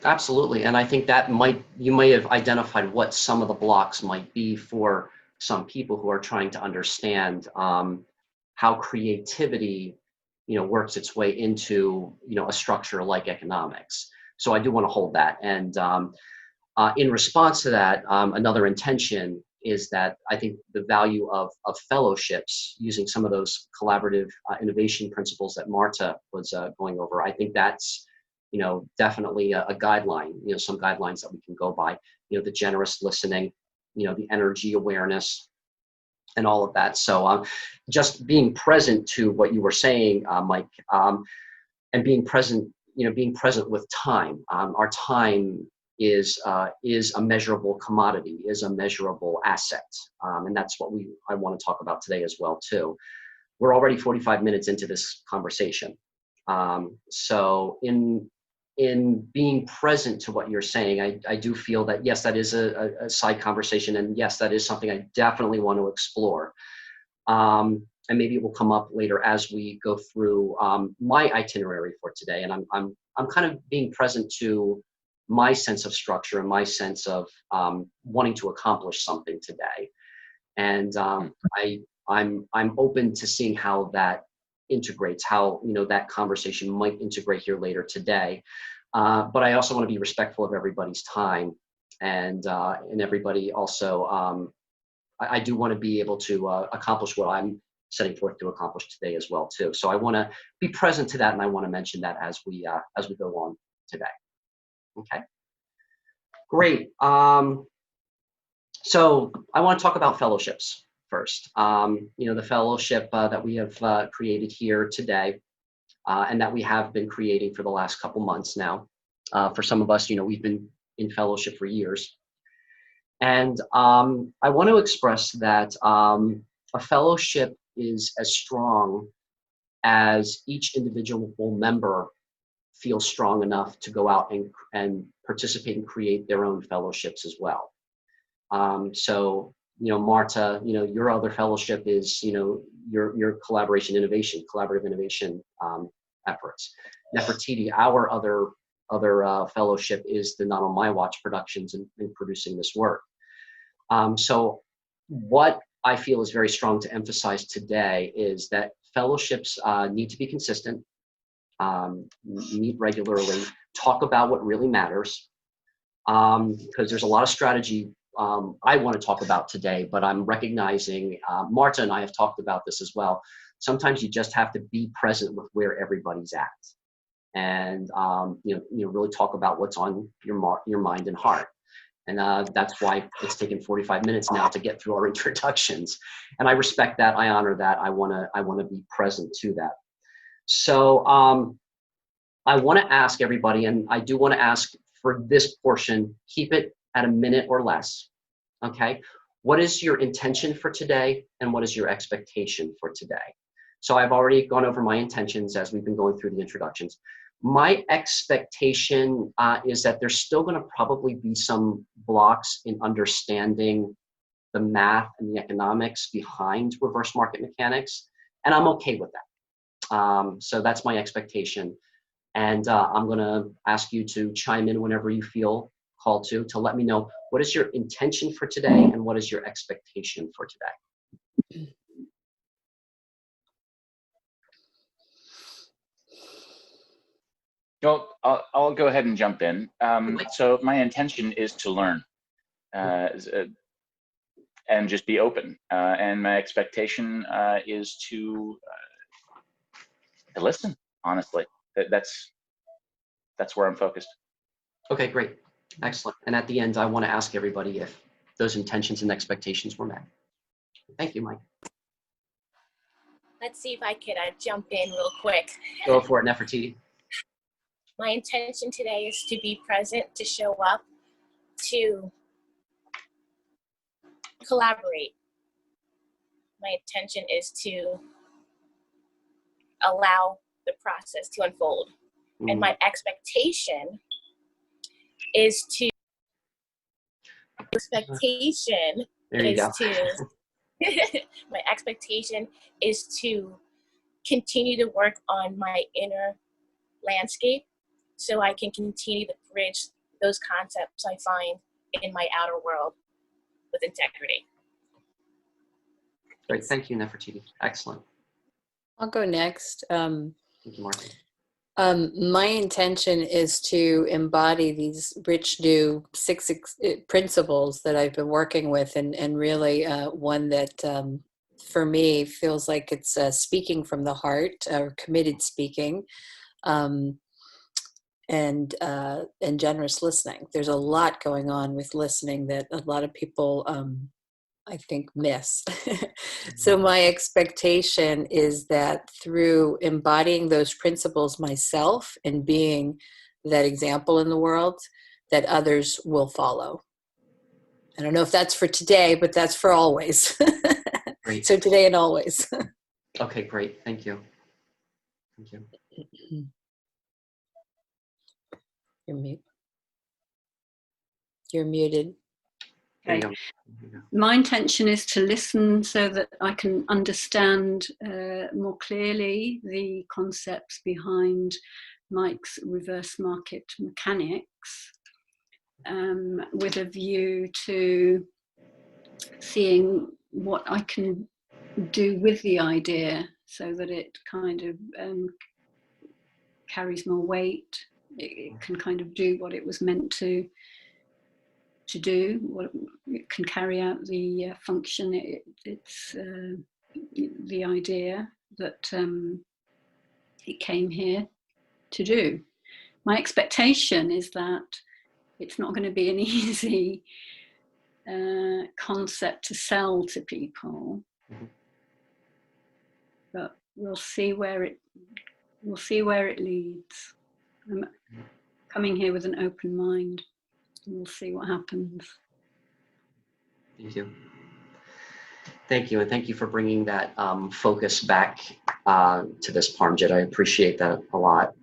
Absolutely. And I think that you may have identified what some of the blocks might be for some people who are trying to understand how creativity, works its way into, a structure like economics. So I do want to hold that. And in response to that, another intention is that I think the value of fellowships, using some of those collaborative innovation principles that Marta was going over, I think that's, definitely a guideline, some guidelines that we can go by, the generous listening, the energy awareness, and all of that. So just being present to what you were saying, Mike, and being present, being present with time. Our time is a measurable commodity, is a measurable asset, and that's what I want to talk about today as well too. We're already 45 minutes into this conversation, so in being present to what you're saying, I do feel that yes, that is a side conversation, and yes, that is something I definitely want to explore. And maybe it will come up later as we go through my itinerary for today. And I'm kind of being present to my sense of structure and my sense of wanting to accomplish something today. And I'm open to seeing how that integrates, how that conversation might integrate here later today. But I also want to be respectful of everybody's time, and everybody also. I do want to be able to accomplish what I'm setting forth to accomplish today as well too. So I want to be present to that, and I want to mention that as we go on today. Okay, great. So I want to talk about fellowships first. The fellowship that we have created here today, and that we have been creating for the last couple months now. For some of us, we've been in fellowship for years. And I want to express that a fellowship is as strong as each individual member feels strong enough to go out and participate and create their own fellowships as well. So, Marta, your other fellowship is, your collaborative innovation efforts. Nefertiti, our other fellowship is the Not on My Watch productions in producing this work. So what I feel is very strong to emphasize today is that fellowships need to be consistent, meet regularly, talk about what really matters, because there's a lot of strategy I want to talk about today, but I'm recognizing, Marta and I have talked about this as well. Sometimes you just have to be present with where everybody's at, and really talk about what's on your mind and heart. And that's why it's taken 45 minutes now to get through our introductions. And I respect that. I honor that. I want to be present to that. So I want to ask everybody, and I do want to ask for this portion, keep it at a minute or less. Okay. What is your intention for today, and what is your expectation for today? So I've already gone over my intentions as we've been going through the introductions. My expectation is that there's still going to probably be some blocks in understanding the math and the economics behind reverse market mechanics, and I'm okay with that. So that's my expectation. And I'm going to ask you to chime in whenever you feel called to let me know what is your intention for today and what is your expectation for today. Well, I'll go ahead and jump in. So my intention is to learn and just be open. And my expectation is to listen, honestly. That's where I'm focused. Okay, great. Excellent. And at the end, I want to ask everybody if those intentions and expectations were met. Thank you, Mike. Let's see if I could jump in real quick. Go for it, Nefertiti. My intention today is to be present, to show up, to collaborate. My intention is to allow the process to unfold. And my expectation is to my expectation is to continue to work on my inner landscape so I can continue the bridge those concepts I find in my outer world with integrity. Great. Thank you, Nefertiti. Excellent. I'll go next. Thank you, Martha. My intention is to embody these rich new six principles that I've been working with, and really one that for me feels like it's speaking from the heart, or committed speaking, and generous listening. There's a lot going on with listening that a lot of people I think miss. So my expectation is that through embodying those principles myself and being that example in the world, that others will follow. I don't know if that's for today, but that's for always. Great. So today and always. Okay, great. Thank you. Thank you. You're muted. There you go. My intention is to listen so that I can understand more clearly the concepts behind Mike's reverse market mechanics, with a view to seeing what I can do with the idea so that it kind of carries more weight. It can kind of do what it was meant to do, what it can carry out the function. It's the idea that it came here to do. My expectation is that it's not going to be an easy concept to sell to people, but we'll see where it leads. I'm coming here with an open mind. We'll see what happens. Thank you. Thank you, and thank you for bringing that focus back to this, Parmjit. I appreciate that a lot.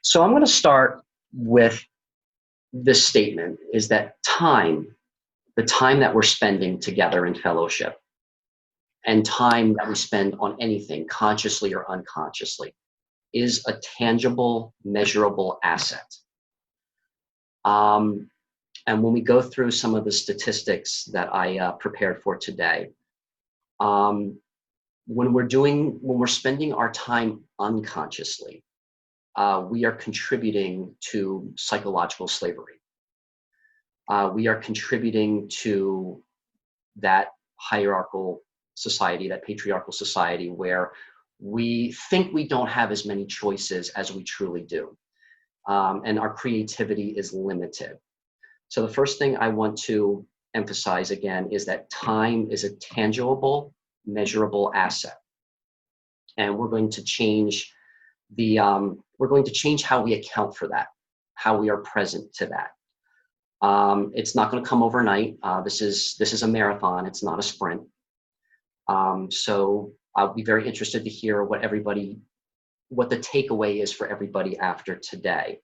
So I'm going to start with this statement, is that the time that we're spending together in fellowship, and time that we spend on anything, consciously or unconsciously, is a tangible, measurable asset. And when we go through some of the statistics that I prepared for today, when we're spending our time unconsciously, we are contributing to psychological slavery. We are contributing to that hierarchical society, that patriarchal society, where we think we don't have as many choices as we truly do. And our creativity is limited. So the first thing I want to emphasize again is that time is a tangible, measurable asset. And we're going to change how we account for that, how we are present to that. It's not going to come overnight. This is a marathon. It's not a sprint. So I'll be very interested to hear what the takeaway is for everybody after today.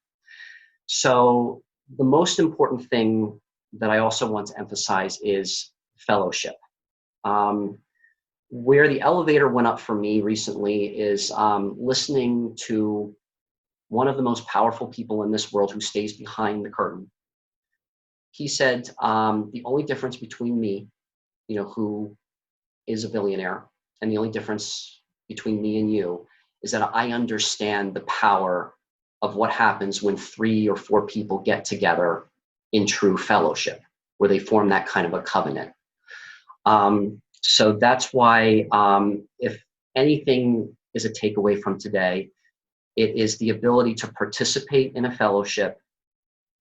So the most important thing that I also want to emphasize is fellowship. Where the elevator went up for me recently is listening to one of the most powerful people in this world who stays behind the curtain. He said, the only difference between me, who is a billionaire, and the only difference between me and you is that I understand the power of what happens when 3 or 4 people get together in true fellowship, where they form that kind of a covenant. So that's why, if anything is a takeaway from today, it is the ability to participate in a fellowship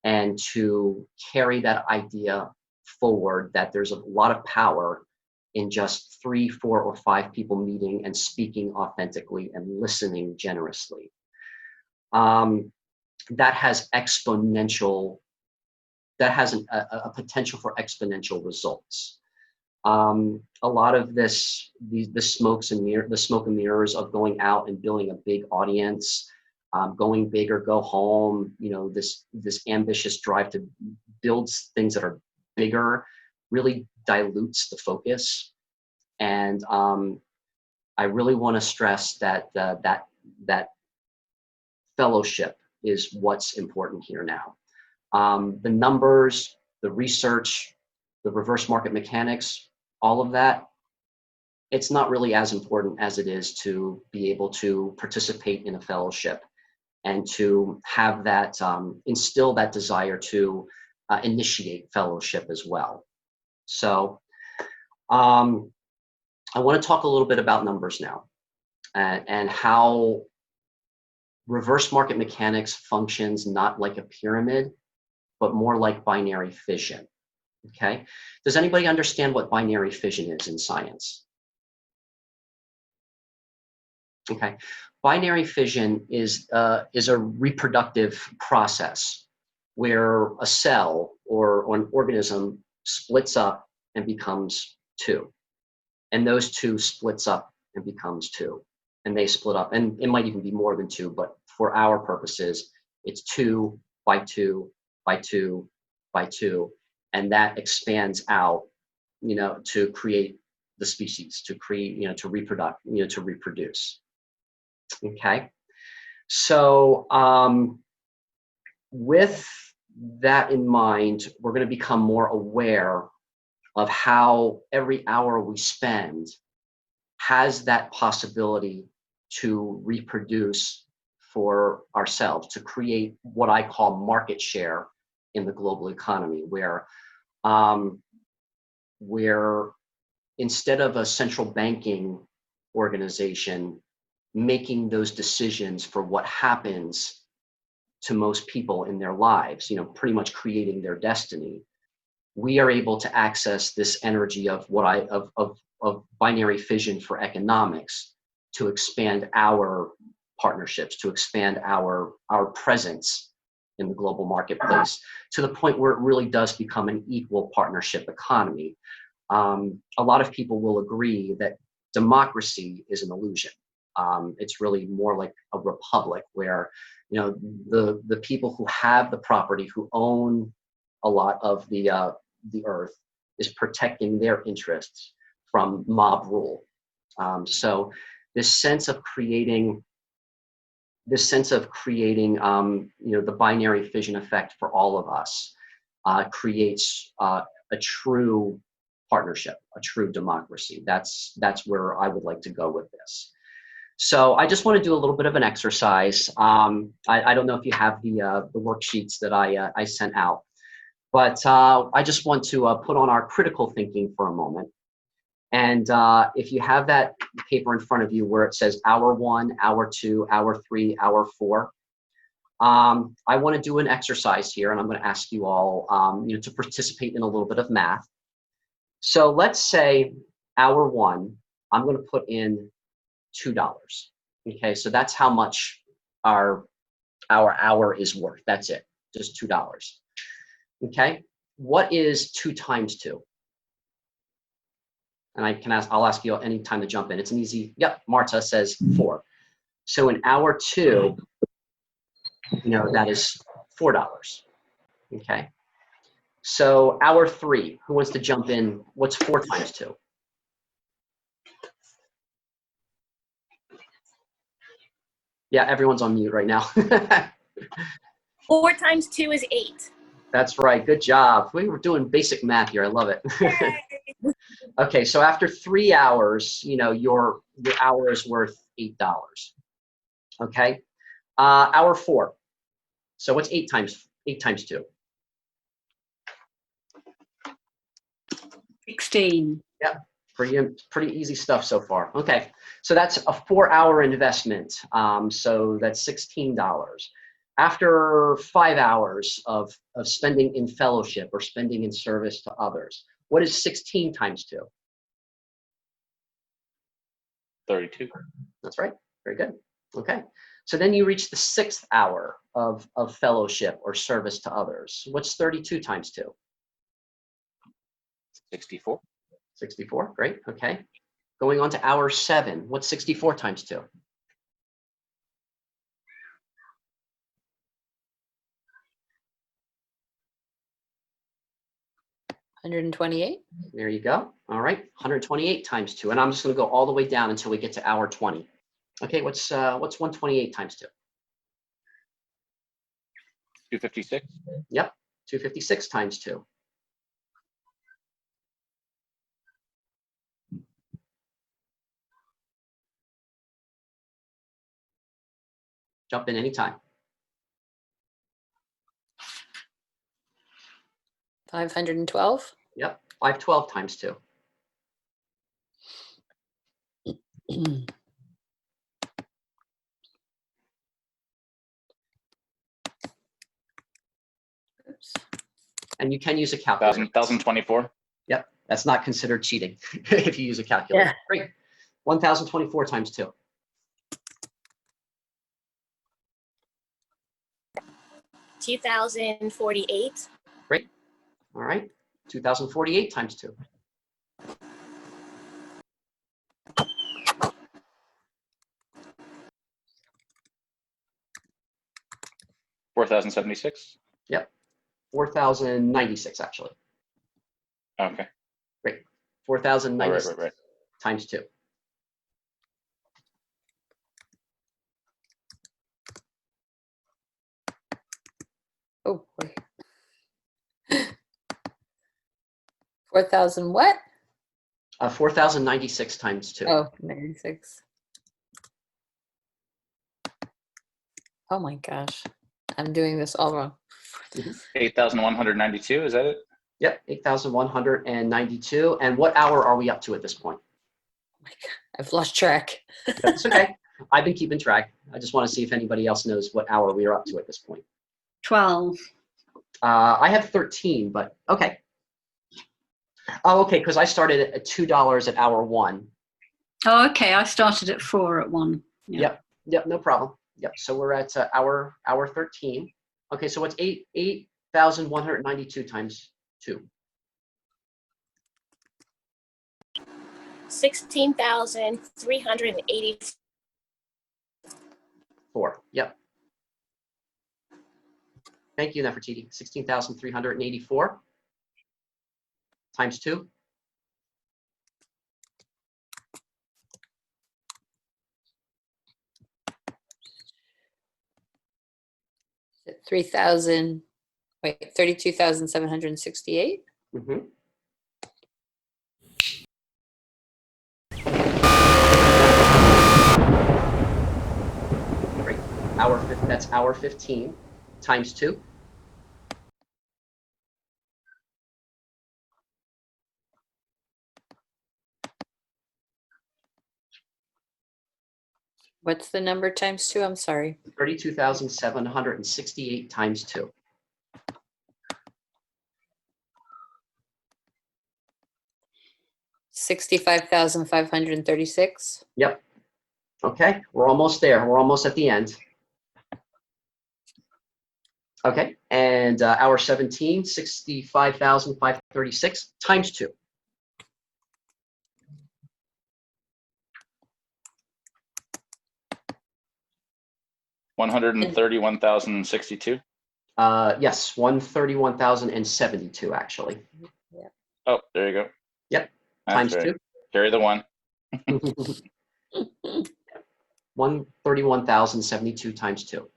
and to carry that idea forward, that there's a lot of power in just 3, 4, or 5 people meeting and speaking authentically and listening generously. That has a potential for exponential results. A lot of the smoke and mirrors of going out and building a big audience, going big or go home, this ambitious drive to build things that are bigger really dilutes the focus. And I really want to stress that that fellowship, is what's important here now. The numbers, the research, the reverse market mechanics, all of that, it's not really as important as it is to be able to participate in a fellowship and to have that, instill that desire to initiate fellowship as well. So I want to talk a little bit about numbers now and how reverse market mechanics functions not like a pyramid, but more like binary fission. Okay, does anybody understand what binary fission is in science? Okay, binary fission is a reproductive process where a cell or an organism splits up and becomes two, and those two splits up and becomes two, and they split up, and it might even be more than two, but for our purposes, it's 2 by 2 by 2 by 2, and that expands out, you know, to create the species, to create, you know, to reproduce. Okay, so with that in mind, we're going to become more aware of how every hour we spend has that possibility to reproduce for ourselves, to create what I call market share in the global economy, where instead of a central banking organization making those decisions for what happens to most people in their lives, you know, pretty much creating their destiny, we are able to access this energy of of binary fission for economics to expand our partnerships, to expand our presence in the global marketplace to the point where it really does become an equal partnership economy. A lot of people will agree that democracy is an illusion. It's really more like a republic where, you know, the people who have the property, who own a lot of the earth, is protecting their interests from mob rule. So this sense of creating, you know, the binary fission effect for all of us creates a true partnership, a true democracy. That's where I would like to go with this. So I just want to do a little bit of an exercise. I don't know if you have the worksheets that I sent out, but I just want to put on our critical thinking for a moment. And if you have that paper in front of you where it says hour 1, hour 2, hour 3, hour 4, I want to do an exercise here, and I'm going to ask you all you know, to participate in a little bit of math. So let's say hour 1, I'm going to put in $2. Okay, so that's how much our hour is worth. That's it, just $2. Okay, what is 2 times 2? And I'll ask you any time to jump in. It's an easy, yep, Marta says 4. So in hour 2, you know, that is $4. Okay, so hour 3, who wants to jump in? What's 4 times 2? Yeah, everyone's on mute right now. 4 times 2 is 8. That's right. Good job. We were doing basic math here. I love it. Okay, so after 3 hours, you know, your hour is worth $8. Okay, hour 4. So what's 8 times 2? 16. Yep. Pretty easy stuff so far. Okay, so that's a 4-hour investment. So that's $16. After 5 hours of spending in fellowship or spending in service to others, what is 16 times 2? 32. That's right. Very good. Okay, so then you reach the 6th hour of fellowship or service to others. What's 32 times 2? 64. 64, great, okay. Going on to hour 7, what's 64 times 2? 128. There you go. All right, 128 times 2, and I'm just going to go all the way down until we get to hour 20. Okay, what's 128 times 2? 256. Yep, 256 times 2. Jump in anytime. 512. Yep, 512 times 2. Oops. And you can use a calculator. 1024. Yep, that's not considered cheating if you use a calculator. Yeah. Great. 1024 times 2. 2048. Great. All right. 2048 times 2. 4076. Yep. 4096 actually. Okay. Great. Oh, 4096 right. times 2. Oh, wait. 4,000 what? 4096 times 2. Oh, 96. Oh my gosh. I'm doing this all wrong. 8192. Is that it? Yep, 8192. And what hour are we up to at this point? Oh my God. I've lost track. That's okay. I've been keeping track. I just want to see if anybody else knows what hour we are up to at this point. 12. I have 13, but okay. Oh, okay, because I started at $2 at hour 1. Oh, okay. I started at 4 at 1. Yeah. Yep, no problem. Yep, so we're at hour 13. Okay, so what's 8,192 times 2? 16,380. 4. Yep. Thank you, Nefertiti. 16,384 times 2. 3,000, wait, 32,768. Mm-hmm. Great. That's hour 15 times 2. What's the number times 2? I'm sorry. 32,768 times 2. 65,536. Yep. Okay, we're almost there. We're almost at the end. Okay, and hour 17, 65,536 times 2. 131,062. Yes, 131,072 actually. Yeah. Oh, there you go. Yep, That's times right. 2. Carry the 1. 131,072 times 2.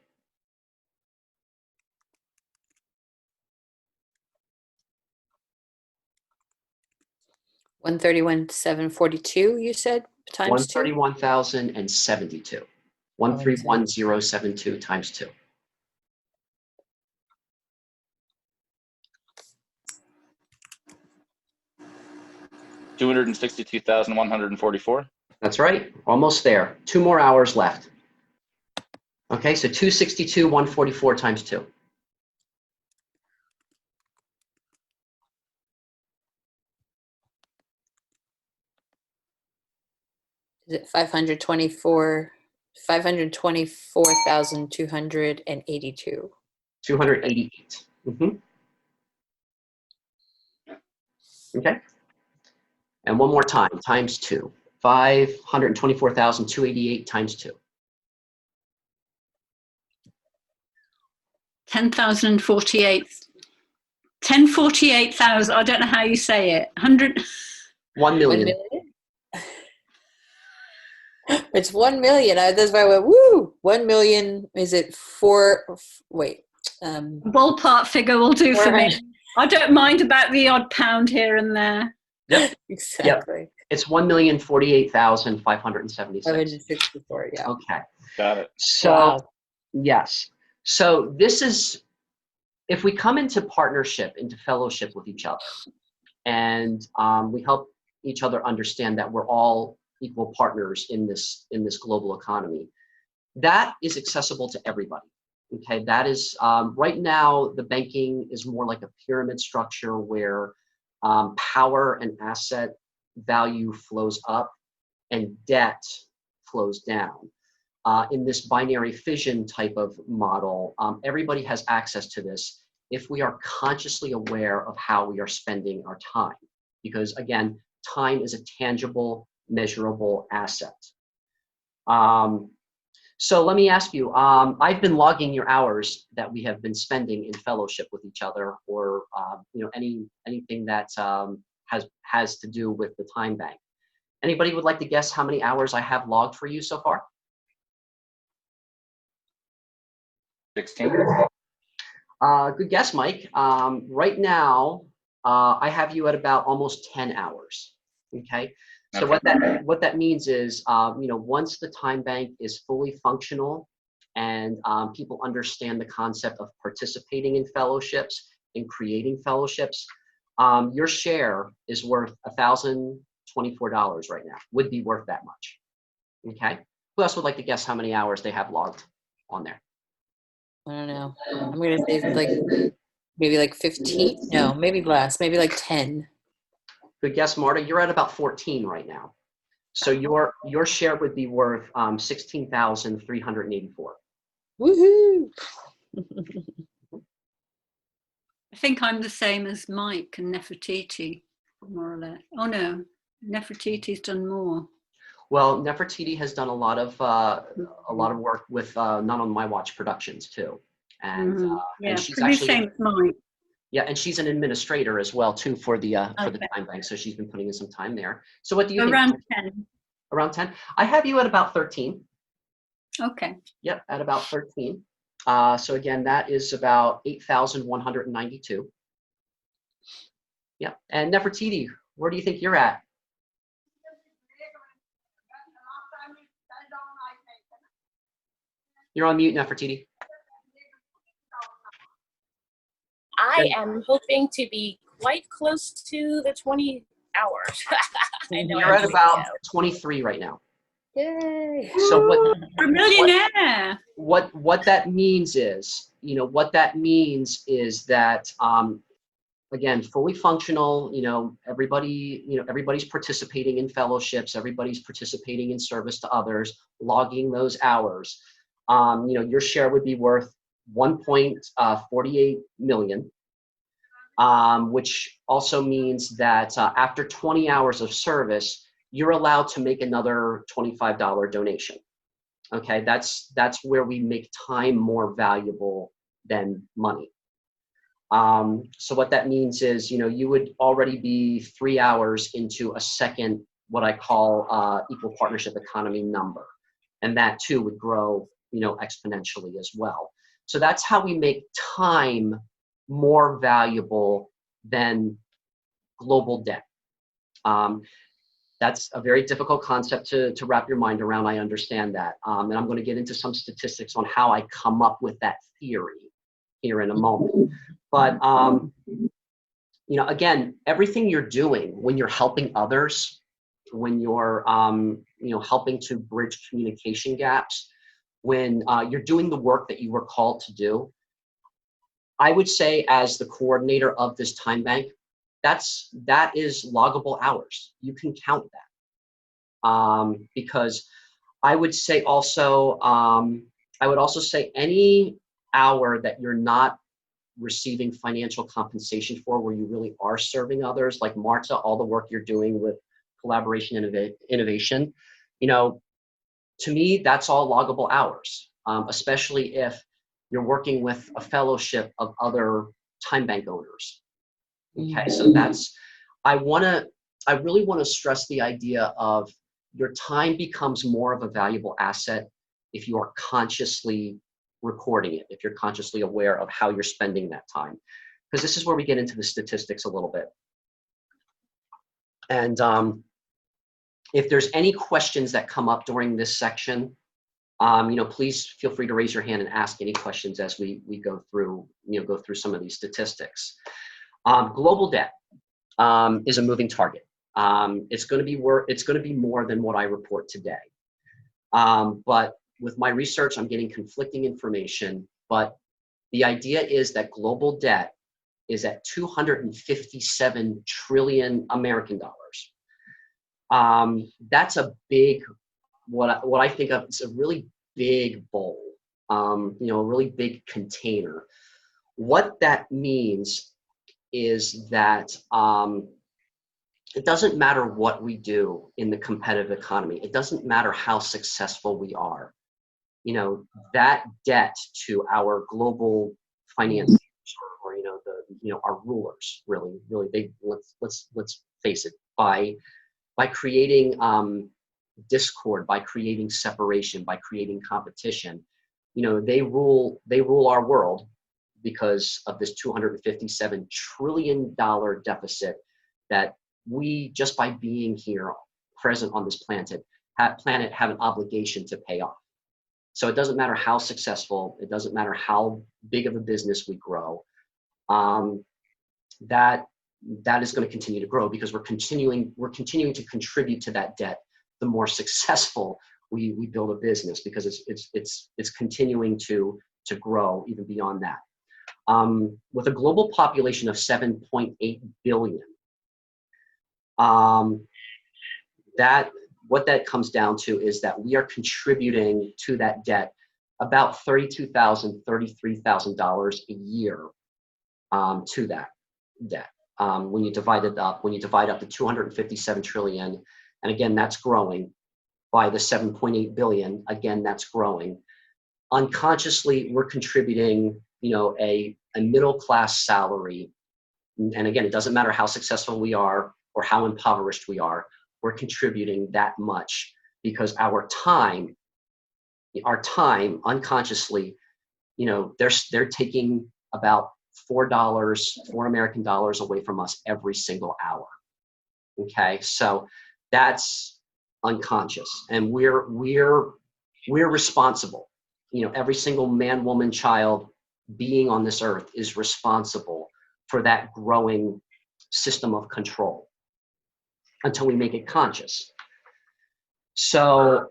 131,742, you said, times 2? 131,072. 131,072 times 2. 262,144. That's right, almost there. 2 more hours left. Okay, so 262,144 times 2. Is it 524,282? 288. Okay, and one more time, times 2. 524,288 times 2. 10,048. 1048,000. I don't know how you say it. 100. 1 million. 1 million? It's 1 million. That's why I went, woo! 1 million, is it 4? Wait, Ballpark figure will do for me. I don't mind about the odd pound here and there. Yep. Exactly. Yep. It's 1,048,576. 164, yeah. Okay. Got it. So, Wow. yes. So this is, if we come into partnership, into fellowship with each other, and we help each other understand that we're all equal partners in this global economy, that is accessible to everybody. Okay, that is right now the banking is more like a pyramid structure where power and asset value flows up and debt flows down. In this binary fission type of model, everybody has access to this if we are consciously aware of how we are spending our time. Because again, time is a tangible, measurable asset. So let me ask you, I've been logging your hours that we have been spending in fellowship with each other, or anything that has to do with the time bank. Anybody would like to guess how many hours I have logged for you so far? 16. Good guess, Mike. Right now, I have you at about almost 10 hours. Okay. So what that means is, once the time bank is fully functional and people understand the concept of participating in fellowships and creating fellowships, your share is worth $1,024 right now. Would be worth that much. Okay. Who else would like to guess how many hours they have logged on there? I don't know. I'm gonna say maybe like 15. No, maybe less. Maybe like 10. Good guess, Marta. You're at about 14 right now. So your share would be worth 16,384. Woohoo! I think I'm the same as Mike and Nefertiti, more or less. Oh no, Nefertiti's done more. Well, Nefertiti has done a lot of work with Not on My Watch Productions too, and and she's pretty actually same as Mike. Yeah, and she's an administrator as well too for the time bank, so she's been putting in some time there. So what do you think? Around 10. Around 10. I have you at about 13. Okay. Yep, at about 13. So again, that is about 8,192. Yep. And Nefertiti, where do you think you're at? You're on mute, Nefertiti. I am hoping to be quite close to the 20 hours. I know You're at about 23 right now. Yay! So We're a millionaire. what that means is, that again, fully functional, everybody's participating in fellowships, everybody's participating in service to others, logging those hours. Your share would be worth 1.48 million, which also means that after 20 hours of service, you're allowed to make another $25 donation. Okay, that's where we make time more valuable than money. So what that means is, you would already be 3 hours into a second, what I call equal partnership economy number. And that too would grow, exponentially as well. So that's how we make time more valuable than global debt. That's a very difficult concept to wrap your mind around. I understand that. And I'm going to get into some statistics on how I come up with that theory here in a moment. But, again, everything you're doing when you're helping others, when you're, helping to bridge communication gaps, when you're doing the work that you were called to do, I would say as the coordinator of this time bank, that is loggable hours. You can count that. Because I would say also, say any hour that you're not receiving financial compensation for, where you really are serving others, like Marta, all the work you're doing with collaboration and innovation, to me, that's all loggable hours, especially if you're working with a fellowship of other time bank owners. Okay, so I really want to stress the idea of your time becomes more of a valuable asset if you are consciously recording it, if you're consciously aware of how you're spending that time. Because this is where we get into the statistics a little bit. And if there's any questions that come up during this section, please feel free to raise your hand and ask any questions as we go through, go through some of these statistics. Global debt is a moving target. It's going to be more than what I report today. But with my research, I'm getting conflicting information. But the idea is that global debt is at 257 trillion American dollars. That's a big, what I think of, it's a really big bowl, a really big container. What that means is that it doesn't matter what we do in the competitive economy. It doesn't matter how successful we are. That debt to our global financiers or our rulers, really, they, let's face it, by creating discord, by creating separation, by creating competition, they rule our world because of this $257 trillion deficit that we, just by being here present on this planet, have an obligation to pay off. So it doesn't matter how successful, it doesn't matter how big of a business we grow, that is going to continue to grow because we're continuing to contribute to that debt the more successful we build a business, because it's continuing to grow even beyond that. With a global population of 7.8 billion, what that comes down to is that we are contributing to that debt about $32,000, $33,000 a year to that debt. When you divide up the 257 trillion, and again, that's growing, by the 7.8 billion, again, that's growing. Unconsciously, we're contributing, a middle-class salary. And again, it doesn't matter how successful we are or how impoverished we are, we're contributing that much because our time unconsciously, they're taking about $4 American dollars away from us every single hour. Okay, so that's unconscious, and we're responsible. Every single man, woman, child being on this earth is responsible for that growing system of control until we make it conscious. So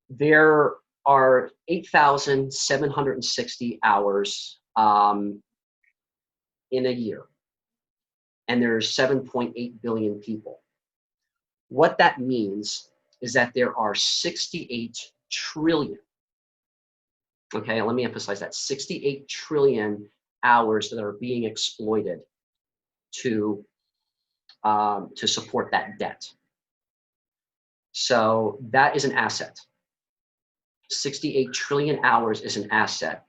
there are 8,760 hours in a year, and there's 7.8 billion people. What that means is that there are 68 trillion, okay, let me emphasize that, 68 trillion hours that are being exploited to support that debt. So that is an asset. 68 trillion hours is an asset.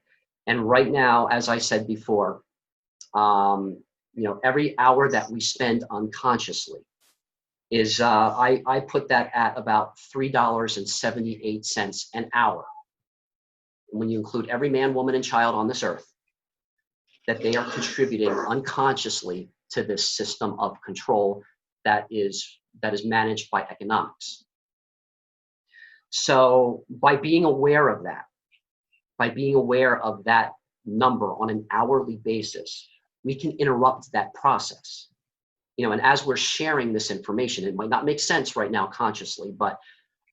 And right now, as I said before, every hour that we spend unconsciously is, I put that at about $3.78 an hour. When you include every man, woman, and child on this earth, that they are contributing unconsciously to this system of control that is managed by economics. So by being aware of that, number on an hourly basis, we can interrupt that process. And as we're sharing this information, it might not make sense right now consciously, but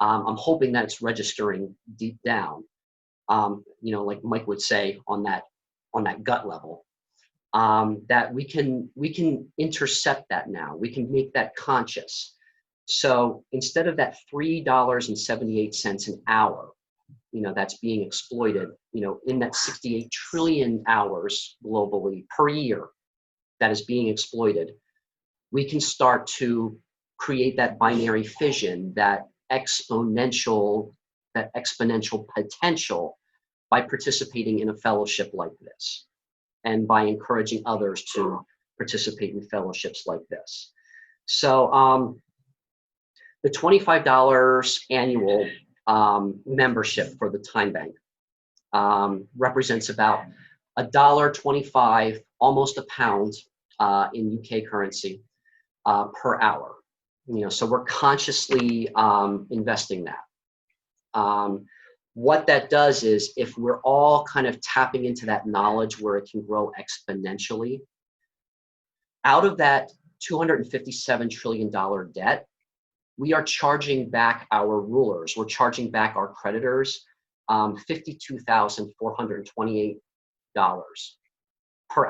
I'm hoping that it's registering deep down, like Mike would say, on that gut level, that we can intercept that now. We can make that conscious. So instead of that $3.78 an hour, that's being exploited, in that 68 trillion hours globally per year that is being exploited, we can start to create that binary fission, that exponential potential by participating in a fellowship like this and by encouraging others to participate in fellowships like this. So the $25 annual membership for the Time Bank represents about $1.25, almost a pound in UK currency per hour. So we're consciously investing that. What that does is, if we're all kind of tapping into that knowledge where it can grow exponentially, out of that $257 trillion debt, we are charging back our rulers, we're charging back our creditors $52,428 per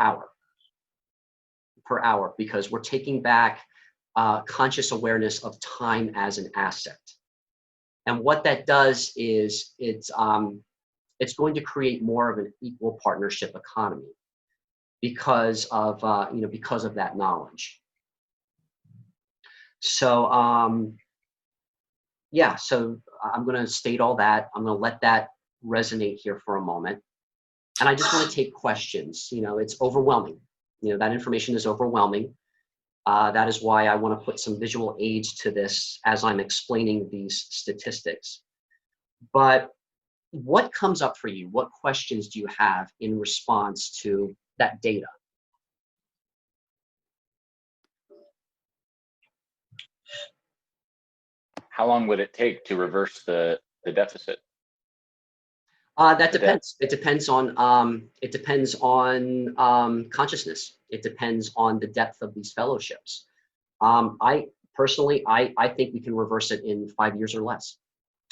hour, because we're taking back conscious awareness of time as an asset. And what that does is it's going to create more of an equal partnership economy because of because of that knowledge. So yeah, so I'm going to state all that. I'm going to let that resonate here for a moment, and I just want to take questions. It's overwhelming. That information is overwhelming. That is why I want to put some visual aids to this as I'm explaining these statistics. But what comes up for you? What questions do you have in response to that data? How long would it take to reverse the deficit? That depends. It depends on consciousness. It depends on the depth of these fellowships. I personally think we can reverse it in 5 years or less.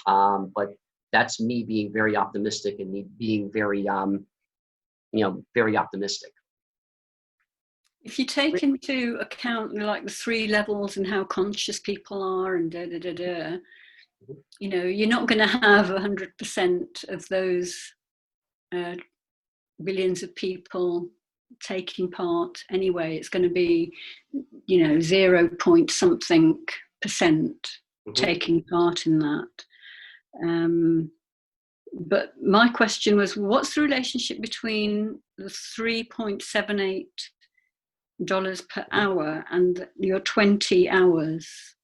But that's me being very optimistic and me being very very optimistic. If you take into account like the 3 levels and how conscious people are and you're not going to have 100% of those billions of people taking part anyway. It's going to be 0 point something percent taking part in that. But my question was, what's the relationship between the $3.78 per hour and your 20 hours?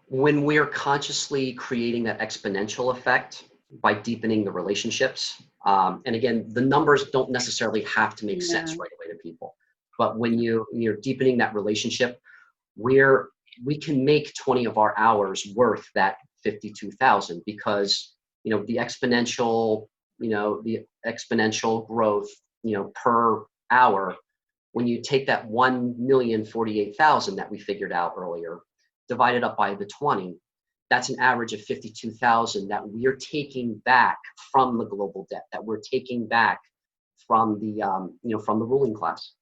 When we're consciously creating that exponential effect by deepening the relationships, and again, the numbers don't necessarily have to make sense right away to people, but when you're deepening that relationship, we can make 20 of our hours worth that 52,000, because the exponential growth per hour, when you take that 1,048,000 that we figured out earlier, divided up by the 20, that's an average of 52,000 that we are taking back from the global debt, that we're taking back from the from the ruling class.